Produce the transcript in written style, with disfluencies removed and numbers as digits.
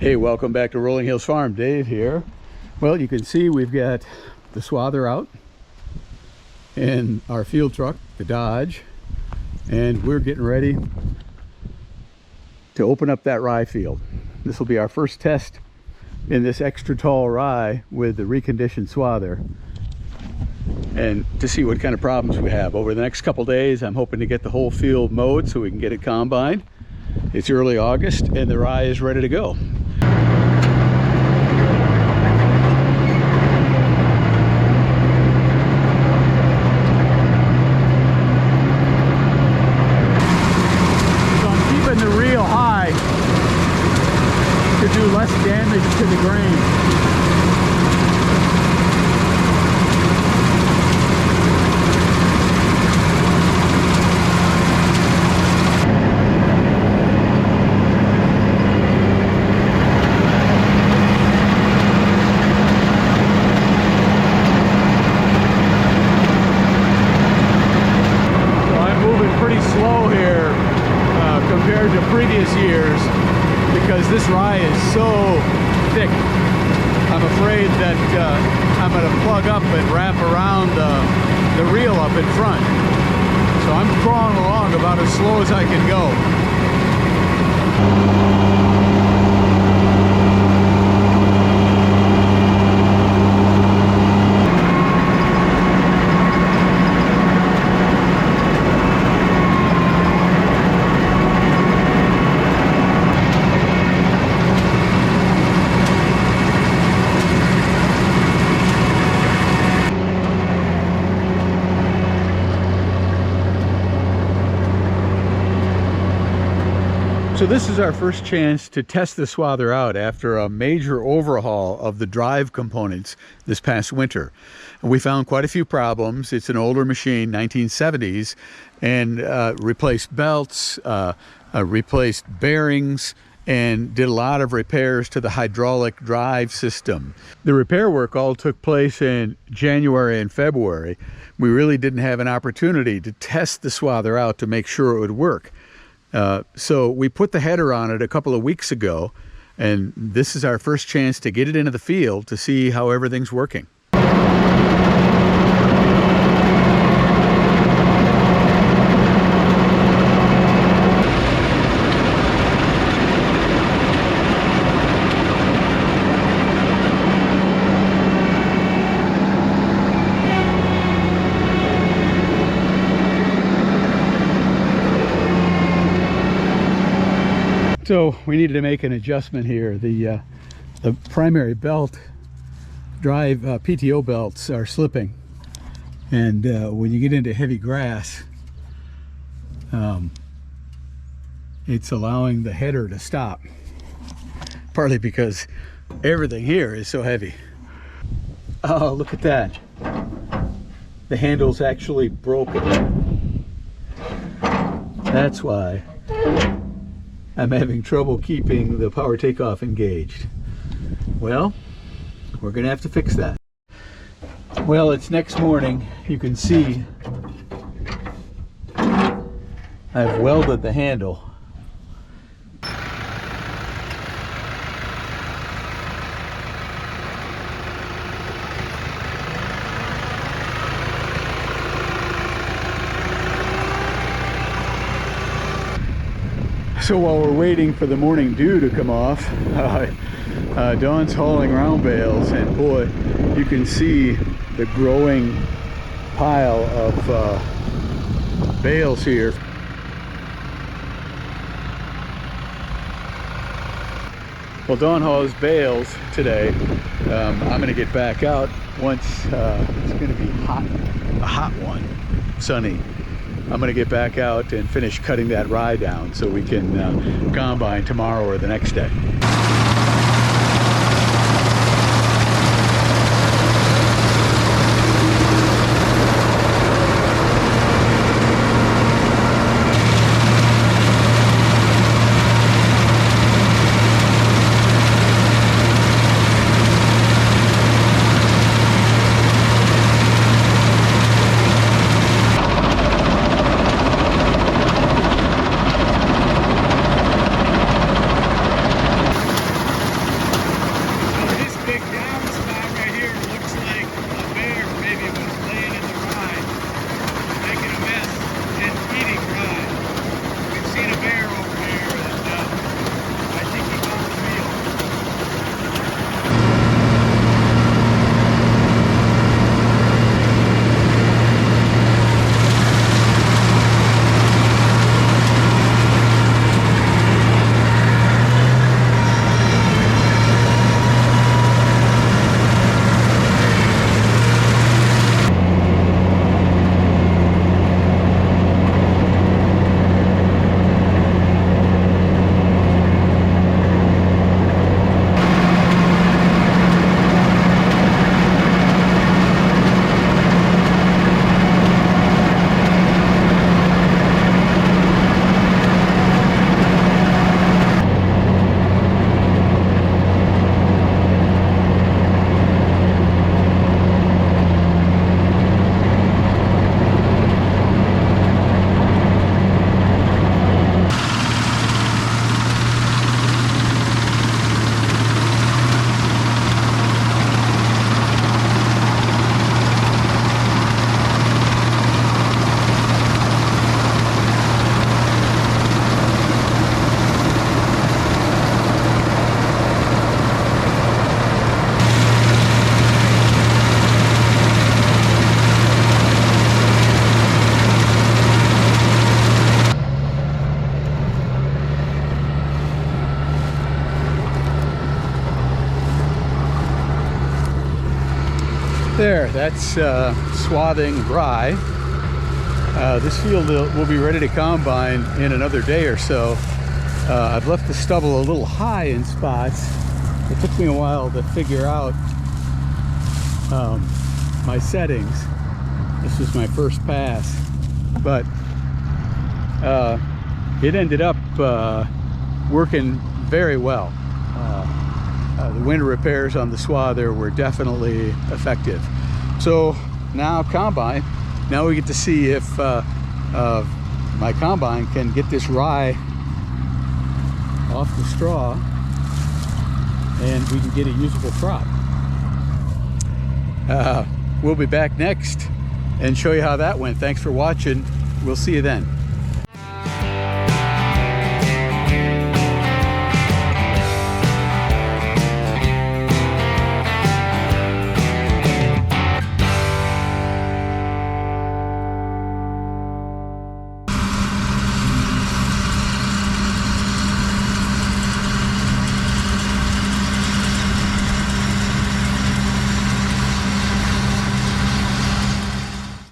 Hey, welcome back to Rolling Hills Farm. Dave here. Well, you can see we've got the Swather out and our field truck, the Dodge, and we're getting ready to open up that rye field. This will be our first test in this extra tall rye with the reconditioned Swather, and to see what kind of problems we have. Over the next couple days, I'm hoping to get the whole field mowed so we can get it combined. It's early August and the rye is ready to go. To do less damage to the grain. So I'm moving pretty slow here compared to previous years, because this rye is so thick. I'm afraid that I'm going to plug up and wrap around the reel up in front. So I'm crawling along about as slow as I can go. So this is our first chance to test the Swather out after a major overhaul of the drive components this past winter. We found quite a few problems. It's an older machine, 1970s, and replaced belts, replaced bearings, and did a lot of repairs to the hydraulic drive system. The repair work all took place in January and February. We really didn't have an opportunity to test the Swather out to make sure it would work. So we put the header on it a couple of weeks ago, and this is our first chance to get it into the field to see how everything's working. So we needed to make an adjustment here. The primary belt drive PTO belts are slipping, and when you get into heavy grass, it's allowing the header to stop, partly because everything here is so heavy. Oh, look at that. The handle's actually broken. That's why I'm having trouble keeping the power takeoff engaged. Well, we're gonna have to fix that. Well, it's next morning. You can see I've welded the handle. So while we're waiting for the morning dew to come off, Dawn's hauling round bales, and boy, you can see the growing pile of bales here. Well, Dawn hauls bales today. I'm going to get back out once it's going to be hot, a hot one, sunny. I'm going to get back out and finish cutting that rye down so we can combine tomorrow or the next day. There, that's swathing rye. This field will be ready to combine in another day or so. I've left the stubble a little high in spots. It took me a while to figure out my settings. This was my first pass, but it ended up working very well. The winter repairs on the Swather were definitely effective. So now combine, now we get to see if my combine can get this rye off the straw and we can get a usable crop. We'll be back next and show you how that went. Thanks for watching. We'll see you then.